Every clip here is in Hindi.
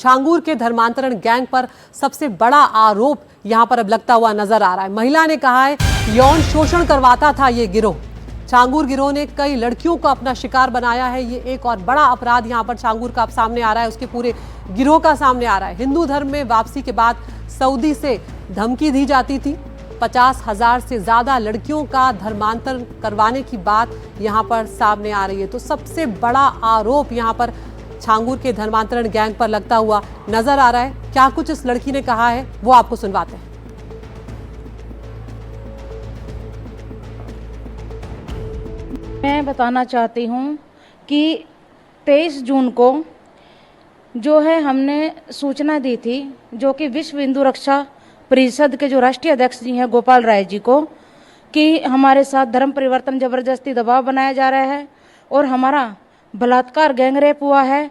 छांगूर के धर्मांतरण गैंग पर सबसे बड़ा आरोप यहां पर अब लगता हुआ नजर आ रहा है। महिला ने कहा है यौन शोषण करवाता था ये गिरोह। छांगूर गिरोह ने कई लड़कियों को अपना शिकार बनाया है। ये एक और बड़ा अपराध यहां पर छांगूर का अब सामने आ रहा है, उसके पूरे गिरोह का सामने आ रहा है। हिंदू धर्म में वापसी के बाद सऊदी से धमकी दी जाती थी। 50,000 से ज्यादा लड़कियों का धर्मांतरण करवाने की बात यहां पर सामने आ रही है। तो सबसे बड़ा आरोप यहां पर छांगूर के धर्मांतरण गैंग पर लगता हुआ नजर आ रहा है। क्या कुछ इस लड़की ने कहा है वो आपको सुनवाते हैं। मैं बताना चाहती हूँ कि 23 जून को जो है हमने सूचना दी थी, जो कि विश्व हिंदू रक्षा परिषद के जो राष्ट्रीय अध्यक्ष जी हैं गोपाल राय जी को, कि हमारे साथ धर्म परिवर्तन जबरदस्ती दबाव बनाया जा रहा है और हमारा बलात्कार गैंग रेप हुआ है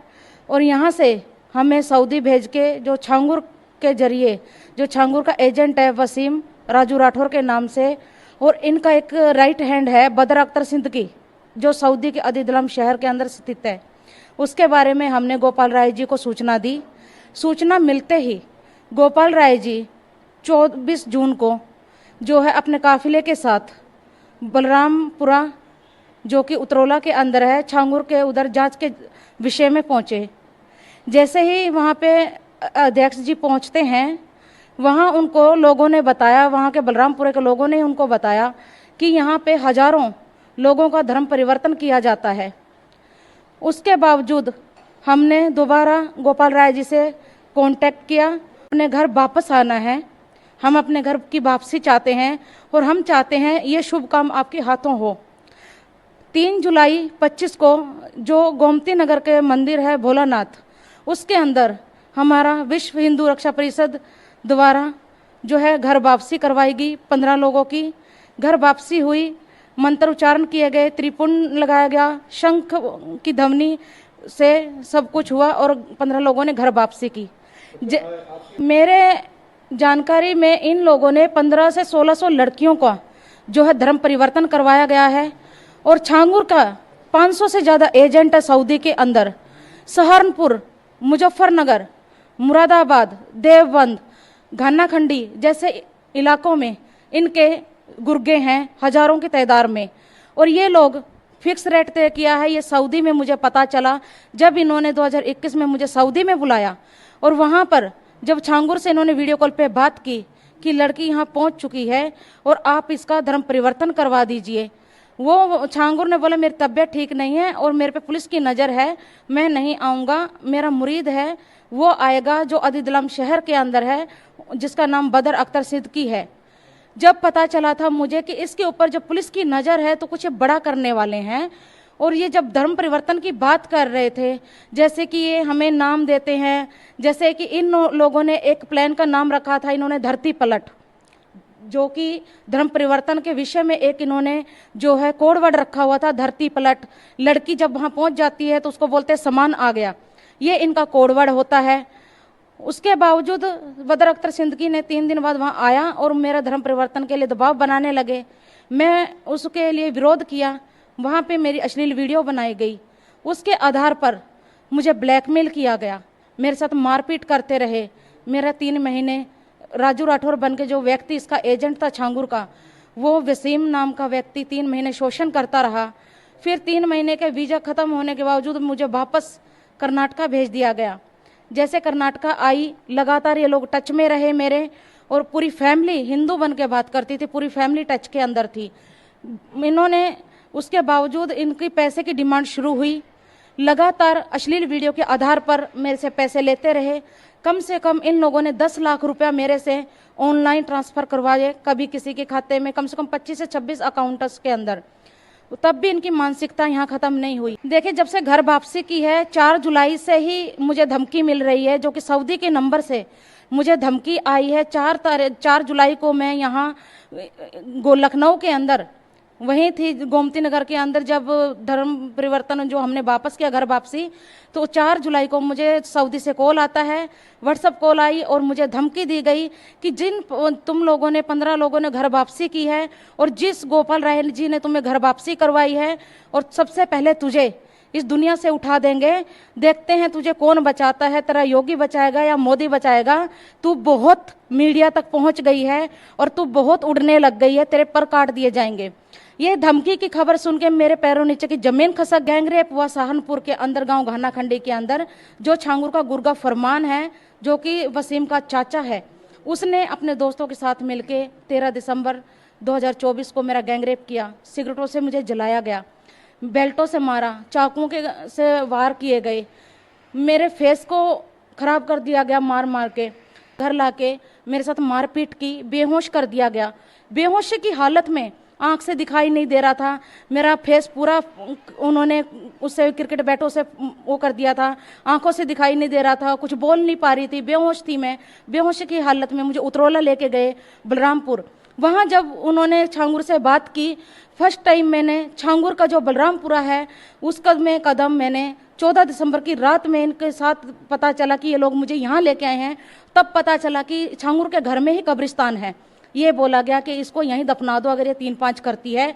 और यहाँ से हमें सऊदी भेज के जो छांगूर के जरिए जो छांगूर का एजेंट है वसीम राजू राठौर के नाम से, और इनका एक राइट हैंड है बदर अख्तर सिद्दीकी जो सऊदी के अदीदलम शहर के अंदर स्थित है। उसके बारे में हमने गोपाल राय जी को सूचना दी। सूचना मिलते ही गोपाल राय जी 24 जून को जो है अपने काफिले के साथ बलरामपुरा जो कि उतरौला के अंदर है छांगूर के उधर जांच के विषय में पहुंचे। जैसे ही वहां पे अध्यक्ष जी पहुंचते हैं, वहां उनको लोगों ने बताया, वहां के बलरामपुरे के लोगों ने उनको बताया कि यहाँ पे हजारों लोगों का धर्म परिवर्तन किया जाता है। उसके बावजूद हमने दोबारा गोपाल राय जी से कांटेक्ट किया। अपने घर वापस आना है, हम अपने घर की वापसी चाहते हैं और हम चाहते हैं ये शुभ काम आपके हाथों हो। 3 जुलाई 25 को जो गोमती नगर के मंदिर है भोलानाथ, उसके अंदर हमारा विश्व हिंदू रक्षा परिषद द्वारा जो है घर वापसी करवाएगी। 15 लोगों की घर वापसी हुई, मंत्र उच्चारण किए गए, त्रिपुंड लगाया गया, शंख की ध्वनि से सब कुछ हुआ और 15 लोगों ने घर वापसी की। मेरे जानकारी में इन लोगों ने 1500 से 1600 लड़कियों का जो है धर्म परिवर्तन करवाया गया है और छांगूर का 500 से ज़्यादा एजेंट है सऊदी के अंदर। सहारनपुर, मुजफ्फरनगर, मुरादाबाद, देवबंद, घानाखंडी जैसे इलाकों में इनके गुर्गे हैं हजारों की तादाद में। और ये लोग फिक्स रेट तय किया है। ये सऊदी में मुझे पता चला जब इन्होंने 2021 में मुझे सऊदी में बुलाया और वहाँ पर जब छांगूर से इन्होंने वीडियो कॉल पे बात की कि लड़की यहाँ पहुँच चुकी है और आप इसका धर्म परिवर्तन करवा दीजिए। वो छांगूर ने बोला मेरी तबीयत ठीक नहीं है और मेरे पे पुलिस की नज़र है, मैं नहीं आऊँगा, मेरा मुरीद है वो आएगा जो अदीदलम शहर के अंदर है जिसका नाम बदर अख्तर सिद्दीकी है। जब पता चला था मुझे कि इसके ऊपर जब पुलिस की नज़र है तो कुछ बड़ा करने वाले हैं। और ये जब धर्म परिवर्तन की बात कर रहे थे, जैसे कि ये हमें नाम देते हैं, जैसे कि इन लोगों ने एक प्लान का नाम रखा था इन्होंने धरती पलट, जो कि धर्म परिवर्तन के विषय में एक इन्होंने जो है कोड वर्ड रखा हुआ था धरती पलट। लड़की जब वहाँ पहुँच जाती है तो उसको बोलते हैं समान आ गया, ये इनका कोड वर्ड होता है। उसके बावजूद बदर अख्तर सिद्दीकी ने 3 दिन बाद वहाँ आया और मेरा धर्म परिवर्तन के लिए दबाव बनाने लगे। मैं उसके लिए विरोध किया, वहाँ पे मेरी अश्लील वीडियो बनाई गई। उसके आधार पर मुझे ब्लैकमेल किया गया, मेरे साथ मारपीट करते रहे। मेरा 3 महीने राजू राठौर बन के जो व्यक्ति इसका एजेंट था छांगूर का, वो वसीम नाम का व्यक्ति 3 महीने शोषण करता रहा। फिर 3 महीने के वीज़ा ख़त्म होने के बावजूद मुझे वापस कर्नाटका भेज दिया गया। जैसे कर्नाटका आई, लगातार ये लोग टच में रहे मेरे, और पूरी फैमिली हिंदू बन के बात करती थी, पूरी फैमिली टच के अंदर थी। इन्होंने उसके बावजूद इनकी पैसे की डिमांड शुरू हुई। लगातार अश्लील वीडियो के आधार पर मेरे से पैसे लेते रहे। कम से कम इन लोगों ने 10 लाख रुपया मेरे से ऑनलाइन ट्रांसफ़र करवाए, कभी किसी के खाते में, कम से कम 25 से 26 अकाउंट्स के अंदर। तब भी इनकी मानसिकता यहाँ ख़त्म नहीं हुई। देखिए, जब से घर वापसी की है 4 जुलाई से ही मुझे धमकी मिल रही है, जो कि सऊदी के नंबर से मुझे धमकी आई है। 4 जुलाई को मैं यहाँ लखनऊ के अंदर वहीं थी, गोमती नगर के अंदर, जब धर्म परिवर्तन जो हमने वापस किया घर वापसी, तो 4 जुलाई को मुझे सऊदी से कॉल आता है, व्हाट्सएप कॉल आई और मुझे धमकी दी गई कि जिन तुम लोगों ने 15 लोगों ने घर वापसी की है और जिस गोपाल राय जी ने तुम्हें घर वापसी करवाई है और सबसे पहले तुझे इस दुनिया से उठा देंगे। देखते हैं तुझे कौन बचाता है, तेरा योगी बचाएगा या मोदी बचाएगा। तू बहुत मीडिया तक पहुंच गई है और तू बहुत उड़ने लग गई है, तेरे पर काट दिए जाएंगे। ये धमकी की खबर सुन के मेरे पैरों नीचे की जमीन खसक। गैंगरेप हुआ सहारनपुर के अंदर, गांव घाना खंडी के अंदर। जो छांगुर का गुर्गा फरमान है, जो कि वसीम का चाचा है, उसने अपने दोस्तों के साथ मिलके 13 दिसंबर 2024 को मेरा गैंगरेप किया। सिगरेटों से मुझे जलाया गया, बेल्टों से मारा, चाकुओं के से वार किए गए, मेरे फेस को खराब कर दिया गया मार मार के। घर लाके मेरे साथ मारपीट की, बेहोश कर दिया गया। बेहोशी की हालत में, आंख से दिखाई नहीं दे रहा था, मेरा फेस पूरा उन्होंने उससे क्रिकेट बैटों से वो कर दिया था, आंखों से दिखाई नहीं दे रहा था, कुछ बोल नहीं पा रही थी, बेहोश थी मैं। बेहोशी की हालत में मुझे उतरौला लेके गए बलरामपुर। वहाँ जब उन्होंने छांगुर से बात की, फर्स्ट टाइम मैंने छांगुर का जो बलरामपुरा है उस कदम मैंने 14 दिसंबर की रात में इनके साथ पता चला कि ये लोग मुझे यहाँ लेके आए हैं। तब पता चला कि छांगुर के घर में ही कब्रिस्तान है। ये बोला गया कि इसको यहीं दफना दो अगर ये 3-5 करती है।